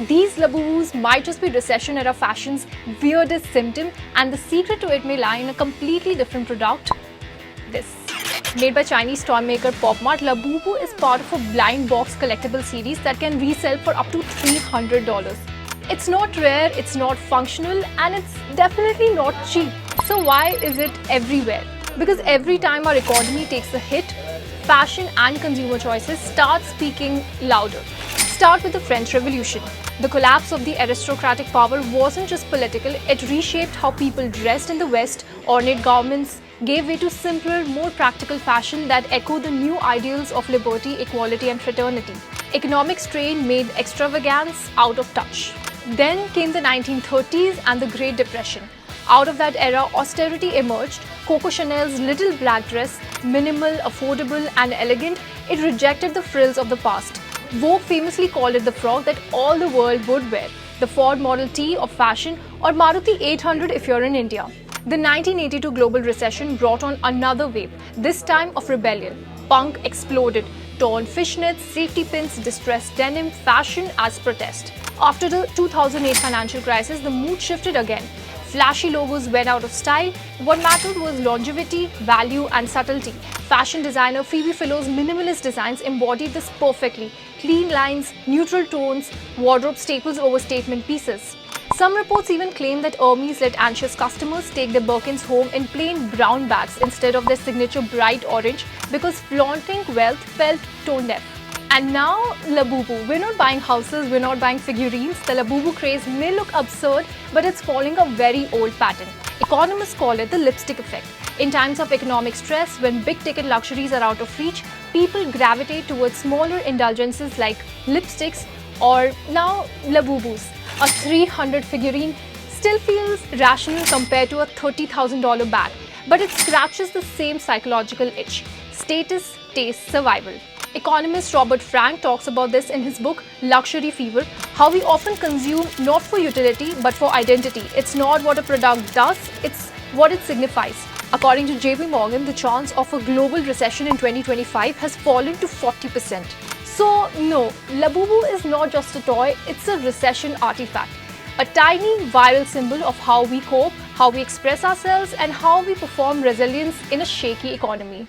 These Labubus might just be recession-era fashion's weirdest symptom, and the secret to it may lie in a completely different product. This. Made by Chinese toymaker Pop Mart, Labubu is part of a blind box collectible series that can resell for up to $300. It's not rare, it's not functional, and it's definitely not cheap. So why is it everywhere? Because every time our economy takes a hit, fashion and consumer choices start speaking louder. Start with the French Revolution. The collapse of the aristocratic power wasn't just political, it reshaped how people dressed in the West. Ornate garments gave way to simpler, more practical fashion that echoed the new ideals of liberty, equality and fraternity. Economic strain made extravagance out of touch. Then came the 1930s and the Great Depression. Out of that era, austerity emerged. Coco Chanel's little black dress, minimal, affordable and elegant, it rejected the frills of the past. Vogue famously called it the frock that all the world would wear, the Ford Model T of fashion, or Maruti 800 if you're in India. The 1982 global recession brought on another wave, this time of rebellion. Punk exploded, torn fishnets, safety pins, distressed denim, fashion as protest. After the 2008 financial crisis, the mood shifted again. Flashy logos went out of style. What mattered was longevity, value and subtlety. Fashion designer Phoebe Philow's minimalist designs embodied this perfectly. Clean lines, neutral tones, wardrobe staples over statement pieces. Some reports even claim that Hermes let anxious customers take their Birkins home in plain brown bags instead of their signature bright orange because flaunting wealth felt tone deaf. And now, Labubu. We're not buying houses, we're not buying figurines. The Labubu craze may look absurd, but it's following a very old pattern. Economists call it the lipstick effect. In times of economic stress, when big-ticket luxuries are out of reach, people gravitate towards smaller indulgences like lipsticks or now Labubus. A 300 figurine still feels rational compared to a $30,000 bag, but it scratches the same psychological itch: status, taste, survival. Economist Robert Frank talks about this in his book Luxury Fever, how we often consume not for utility but for identity. It's not what a product does, it's what it signifies. According to JP Morgan, the chance of a global recession in 2025 has fallen to 40%. So no, Labubu is not just a toy, it's a recession artifact. A tiny viral symbol of how we cope, how we express ourselves and how we perform resilience in a shaky economy.